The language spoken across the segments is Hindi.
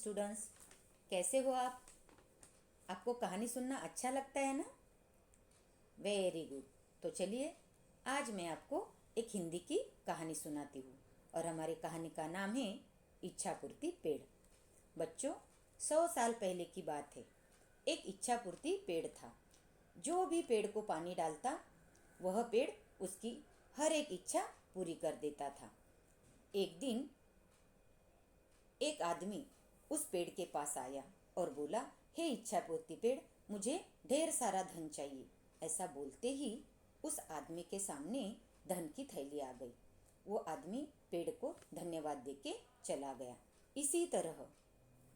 स्टूडेंट्स, कैसे हो आप? आपको कहानी सुनना अच्छा लगता है ना? Very good. तो चलिए, आज मैं आपको एक हिंदी की कहानी सुनाती हूँ और हमारी कहानी का नाम है इच्छापूर्ति पेड़। बच्चों, 100 साल पहले की बात है। एक इच्छापूर्ति पेड़ था। जो भी पेड़ को पानी डालता, वह पेड़ उसकी हर एक इच्छा पूरी कर देता था। एक दिन एक आदमी उस पेड़ के पास आया और बोला, हे इच्छापूर्ति पेड़, मुझे ढेर सारा धन चाहिए। ऐसा बोलते ही उस आदमी के सामने धन की थैली आ गई। वो आदमी पेड़ को धन्यवाद देके चला गया। इसी तरह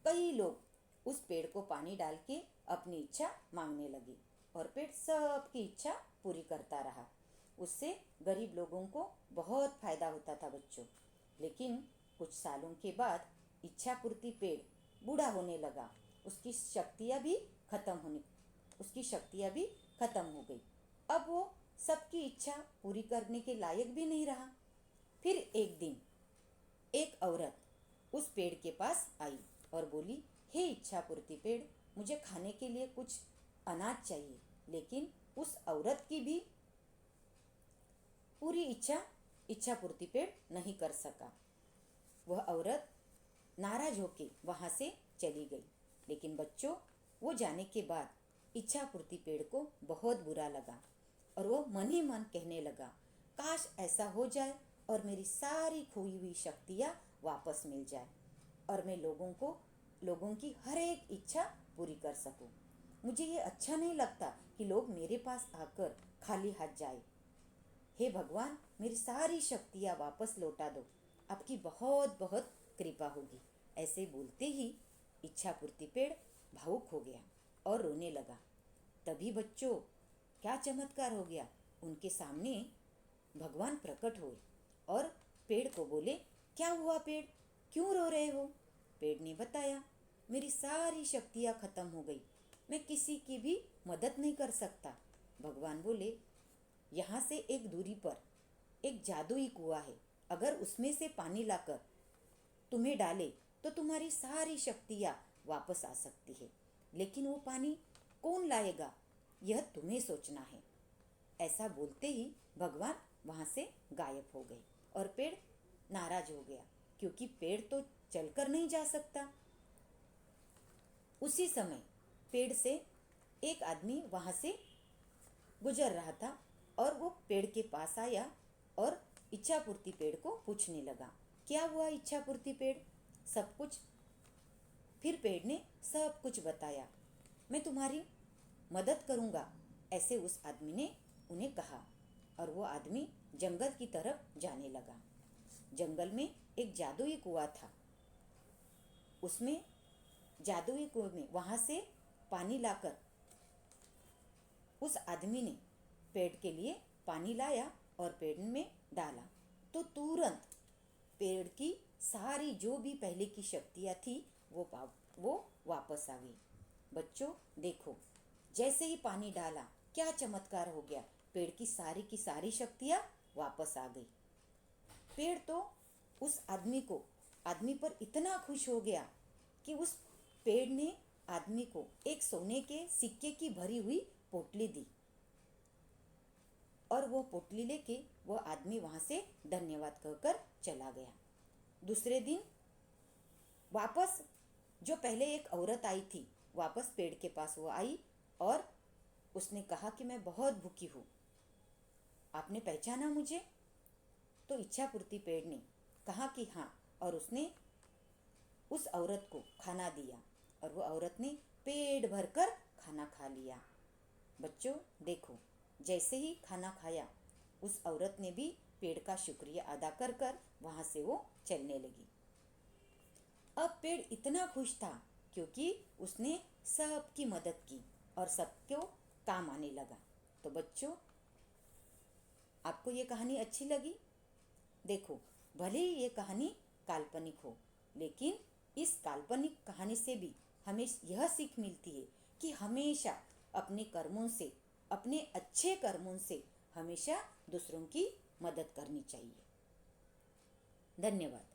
कई लोग उस पेड़ को पानी डाल के अपनी इच्छा मांगने लगे और पेड़ सबकी इच्छा पूरी करता रहा। उससे गरीब लोगों को बहुत फायदा होता था बच्चों। लेकिन कुछ सालों के बाद इच्छापूर्ति पेड़ बूढ़ा होने लगा। उसकी शक्तियाँ भी खत्म हो गई। अब वो सबकी इच्छा पूरी करने के लायक भी नहीं रहा। फिर एक दिन एक औरत उस पेड़ के पास आई और बोली, हे इच्छापूर्ति पेड़, मुझे खाने के लिए कुछ अनाज चाहिए। लेकिन उस औरत की भी पूरी इच्छापूर्ति पेड़ नहीं कर सका। वह औरत नाराज होके वहाँ से चली गई। लेकिन बच्चों, वो जाने के बाद इच्छापूर्ति पेड़ को बहुत बुरा लगा और वो मन ही मन कहने लगा, काश ऐसा हो जाए और मेरी सारी खोई हुई शक्तियाँ वापस मिल जाए और मैं लोगों की हर एक इच्छा पूरी कर सकूं। मुझे ये अच्छा नहीं लगता कि लोग मेरे पास आकर खाली हाथ जाए। हे भगवान, मेरी सारी शक्तियाँ वापस लौटा दो, आपकी बहुत बहुत कृपा होगी। ऐसे बोलते ही इच्छापूर्ति पेड़ भावुक हो गया और रोने लगा। तभी बच्चों, क्या चमत्कार हो गया। उनके सामने भगवान प्रकट हुए और पेड़ को बोले, क्या हुआ पेड़, क्यों रो रहे हो? पेड़ ने बताया, मेरी सारी शक्तियाँ खत्म हो गई, मैं किसी की भी मदद नहीं कर सकता। भगवान बोले, यहाँ से एक दूरी पर एक जादुई कुआं है। अगर उसमें से पानी लाकर तुम्हें डाले तो तुम्हारी सारी शक्तियाँ वापस आ सकती है। लेकिन वो पानी कौन लाएगा, यह तुम्हें सोचना है। ऐसा बोलते ही भगवान वहाँ से गायब हो गए और पेड़ नाराज हो गया, क्योंकि पेड़ तो चलकर नहीं जा सकता। उसी समय पेड़ से एक आदमी वहाँ से गुजर रहा था और वो पेड़ के पास आया और इच्छापूर्ति पेड़ को पूछने लगा, क्या हुआ इच्छापूर्ति पेड़? सब कुछ। फिर पेड़ ने सब कुछ बताया। मैं तुम्हारी मदद करूँगा, ऐसे उस आदमी ने उन्हें कहा और वो आदमी जंगल की तरफ जाने लगा। जंगल में एक जादुई कुआं था। उसमें जादुई कुएं में वहाँ से पानी लाकर उस आदमी ने पेड़ के लिए पानी लाया और पेड़ में डाला तो तुरंत पेड़ की सारी जो भी पहले की शक्तियाँ थी वो वापस आ गई। बच्चों देखो, जैसे ही पानी डाला क्या चमत्कार हो गया। पेड़ की सारी शक्तियाँ वापस आ गई। पेड़ तो उस आदमी पर इतना खुश हो गया कि उस पेड़ ने आदमी को एक सोने के सिक्के की भरी हुई पोटली दी और वो पोटली लेके वो आदमी वहाँ से धन्यवाद कहकर चला गया। दूसरे दिन वापस जो पहले एक औरत आई थी, वापस पेड़ के पास वो आई और उसने कहा कि मैं बहुत भूखी हूँ, आपने पहचाना मुझे? तो इच्छापूर्ति पेड़ ने कहा कि हाँ, और उसने उस औरत को खाना दिया और वो औरत ने पेट भरकर खाना खा लिया। बच्चों देखो, जैसे ही खाना खाया उस औरत ने भी पेड़ का शुक्रिया अदा कर कर वहाँ से वो चलने लगी। अब पेड़ इतना खुश था क्योंकि उसने सबकी मदद की और सबको काम आने लगा। तो बच्चों, आपको ये कहानी अच्छी लगी? देखो, भले ही ये कहानी काल्पनिक हो, लेकिन इस काल्पनिक कहानी से भी हमें यह सीख मिलती है कि हमेशा अपने अच्छे कर्मों से हमेशा दूसरों की मदद करनी चाहिए। धन्यवाद।